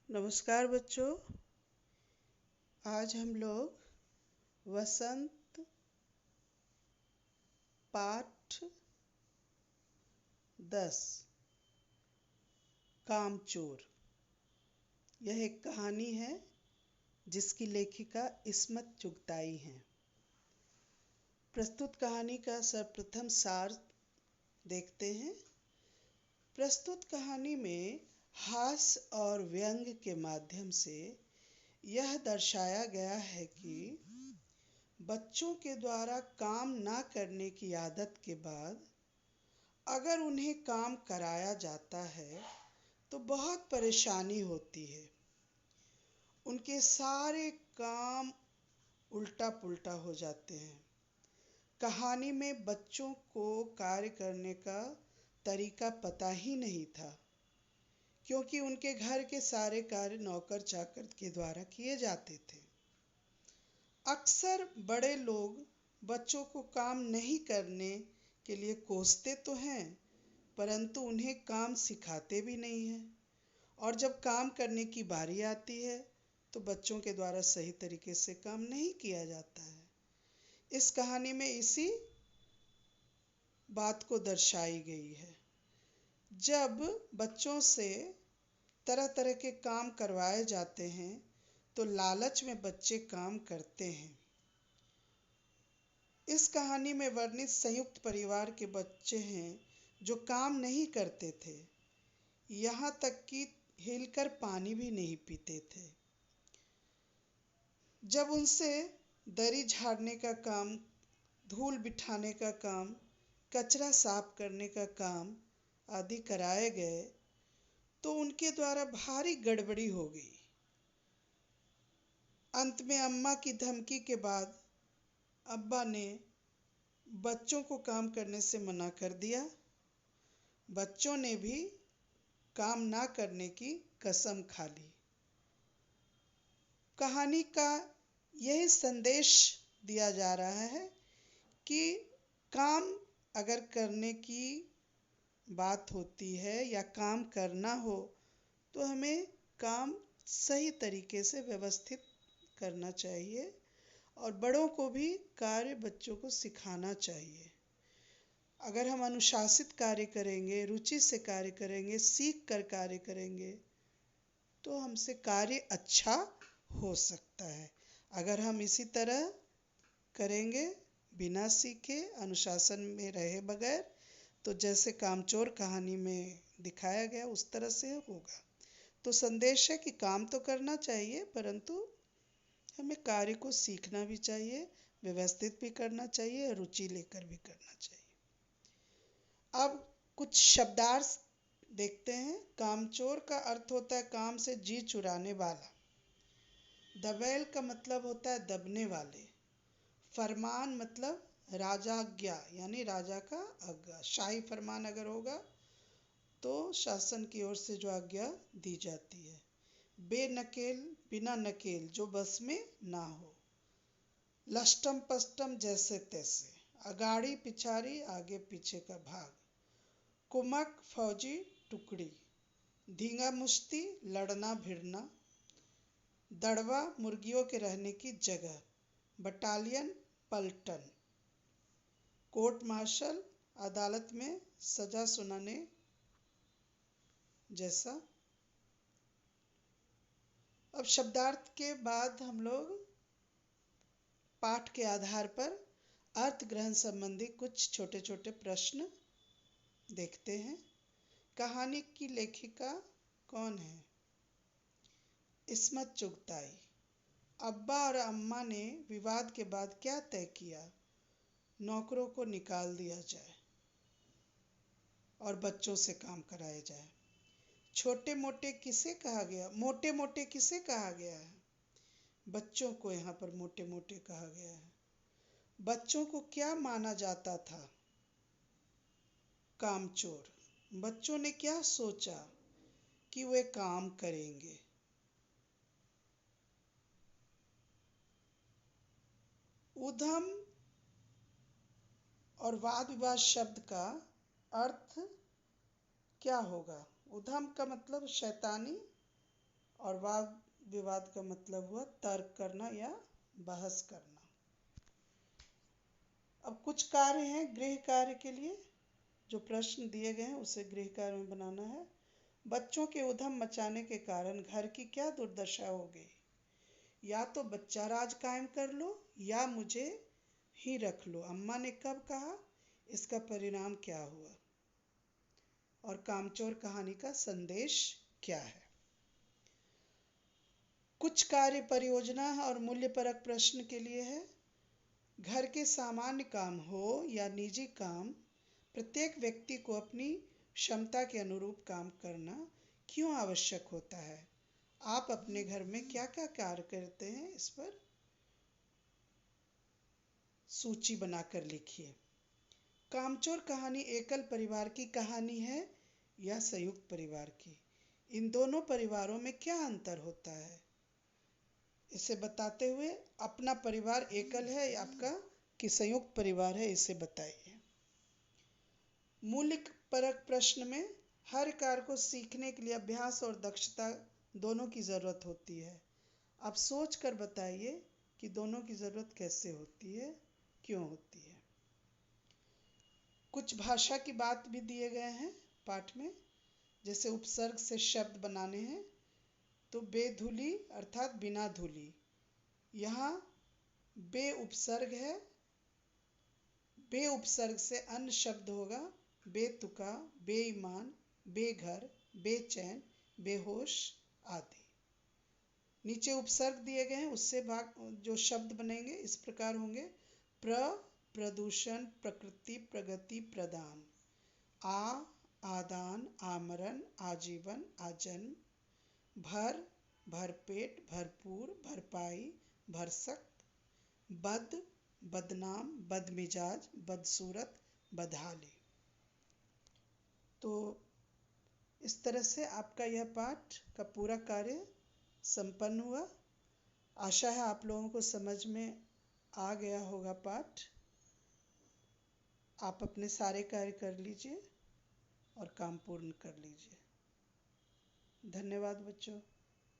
नमस्कार बच्चों। आज हम लोग वसंत पाठ 10 कामचोर। यह एक कहानी है जिसकी लेखिका इस्मत चुगताई हैं। प्रस्तुत कहानी का सर्वप्रथम सार देखते हैं। प्रस्तुत कहानी में हास्य और व्यंग के माध्यम से यह दर्शाया गया है कि बच्चों के द्वारा काम ना करने की आदत के बाद अगर उन्हें काम कराया जाता है तो बहुत परेशानी होती है। उनके सारे काम उल्टा पुल्टा हो जाते हैं। कहानी में बच्चों को कार्य करने का तरीका पता ही नहीं था, क्योंकि उनके घर के सारे कार्य नौकर चाकर के द्वारा किए जाते थे। अक्सर बड़े लोग बच्चों को काम नहीं करने के लिए कोसते तो हैं, परंतु उन्हें काम सिखाते भी नहीं हैं। और जब काम करने की बारी आती है तो बच्चों के द्वारा सही तरीके से काम नहीं किया जाता है। इस कहानी में इसी बात को दर्शाई गई है। जब बच्चों से तरह तरह के काम करवाए जाते हैं तो लालच में बच्चे काम करते हैं। इस कहानी में वर्णित संयुक्त परिवार के बच्चे हैं जो काम नहीं करते थे, यहाँ तक कि हिलकर पानी भी नहीं पीते थे। जब उनसे दरी झाड़ने का काम, धूल बिठाने का काम, कचरा साफ करने का काम आदि कराए गए तो उनके द्वारा भारी गड़बड़ी हो गई। अंत में अम्मा की धमकी के बाद अब्बा ने बच्चों को काम करने से मना कर दिया। बच्चों ने भी काम ना करने की कसम खा ली। कहानी का यही संदेश दिया जा रहा है कि काम अगर करने की बात होती है या काम करना हो तो हमें काम सही तरीके से व्यवस्थित करना चाहिए और बड़ों को भी कार्य बच्चों को सिखाना चाहिए। अगर हम अनुशासित कार्य करेंगे, रुचि से कार्य करेंगे, सीख कर कार्य करेंगे तो हमसे कार्य अच्छा हो सकता है। अगर हम इसी तरह करेंगे बिना सीखे, अनुशासन में रहे बगैर, तो जैसे कामचोर कहानी में दिखाया गया उस तरह से होगा। तो संदेश है कि काम तो करना चाहिए, परंतु हमें कार्य को सीखना भी चाहिए, व्यवस्थित भी करना चाहिए, रुचि लेकर भी करना चाहिए। अब कुछ शब्दार्थ देखते हैं। कामचोर का अर्थ होता है काम से जी चुराने वाला। दबैल का मतलब होता है दबने वाले। फरमान मतलब राजाज्ञा, यानी राजा का आज्ञा। शाही फरमान अगर होगा तो शासन की ओर से जो आज्ञा दी जाती है। बेनकेल, बिना नकेल, जो बस में ना हो। लष्टम पष्टम, जैसे तैसे। अगाड़ी पिछाड़ी, आगे पीछे का भाग। कुमक, फौजी टुकड़ी। धींगा मुश्ती, लड़ना भिड़ना। दड़वा, मुर्गियों के रहने की जगह। बटालियन, पलटन। कोर्ट मार्शल, अदालत में सजा सुनाने जैसा। अब शब्दार्थ के बाद हम लोग पाठ के आधार पर अर्थ ग्रहण संबंधी कुछ छोटे छोटे प्रश्न देखते हैं। कहानी की लेखिका कौन है? इस्मत चुगताई। अब्बा और अम्मा ने विवाद के बाद क्या तय किया? नौकरों को निकाल दिया जाए और बच्चों से काम कराया जाए। छोटे मोटे किसे कहा गया? मोटे मोटे किसे कहा गया है? बच्चों को यहाँ पर मोटे मोटे कहा गया है। बच्चों को क्या माना जाता था? कामचोर। बच्चों ने क्या सोचा कि वे काम करेंगे? उधम और वाद विवाद शब्द का अर्थ क्या होगा? उधम का मतलब शैतानी और वाद विवाद का मतलब हुआ तर्क करना या बहस करना। अब कुछ कार्य हैं गृह कार्य के लिए, जो प्रश्न दिए गए हैं उसे गृह कार्य में बनाना है। बच्चों के उधम मचाने के कारण घर की क्या दुर्दशा हो गई? या तो बच्चा राज कायम कर लो या मुझे ही रख लो। अम्मा ने कब कहा? इसका परिणाम क्या हुआ? और कामचोर कहानी का संदेश क्या है? कुछ कार्य परियोजना और मूल्यपरक प्रश्न के लिए है। घर के सामान्य काम हो या निजी काम, प्रत्येक व्यक्ति को अपनी क्षमता के अनुरूप काम करना क्यों आवश्यक होता है? आप अपने घर में क्या क्या कार्य करते हैं, इस पर सूची बनाकर लिखिए। कामचोर कहानी एकल परिवार की कहानी है या संयुक्त परिवार की? इन दोनों परिवारों में क्या अंतर होता है, इसे बताते हुए अपना परिवार एकल है आपका कि संयुक्त परिवार है, इसे बताइए। मूल्य परक प्रश्न में हर कार्य को सीखने के लिए अभ्यास और दक्षता दोनों की ज़रूरत होती है। आप सोच कर बताइए कि दोनों की ज़रूरत कैसे होती है, क्यों होती है। कुछ भाषा की बात भी दिए गए हैं पाठ में, जैसे उपसर्ग से शब्द बनाने हैं। तो बेधुली अर्थात बिना धुली, यहाँ बे उपसर्ग है। बे उपसर्ग से अन्य शब्द होगा बेतुका, बेईमान, बेघर, बेचैन, बेहोश आदि। नीचे उपसर्ग दिए गए हैं, उससे भाग जो शब्द बनेंगे इस प्रकार होंगे। प्रदूषण, प्रकृति, प्रगति, प्रदान। आदान, आमरण, आजीवन, आजन्म। भरपेट, भरपूर, भरपाई, भरसक। बदनाम, बदमिजाज, बदसूरत, बदहाली। तो इस तरह से आपका यह पाठ का पूरा कार्य संपन्न हुआ। आशा है आप लोगों को समझ में आ गया होगा पाठ। आप अपने सारे कार्य कर लीजिए और काम पूर्ण कर लीजिए। धन्यवाद बच्चों।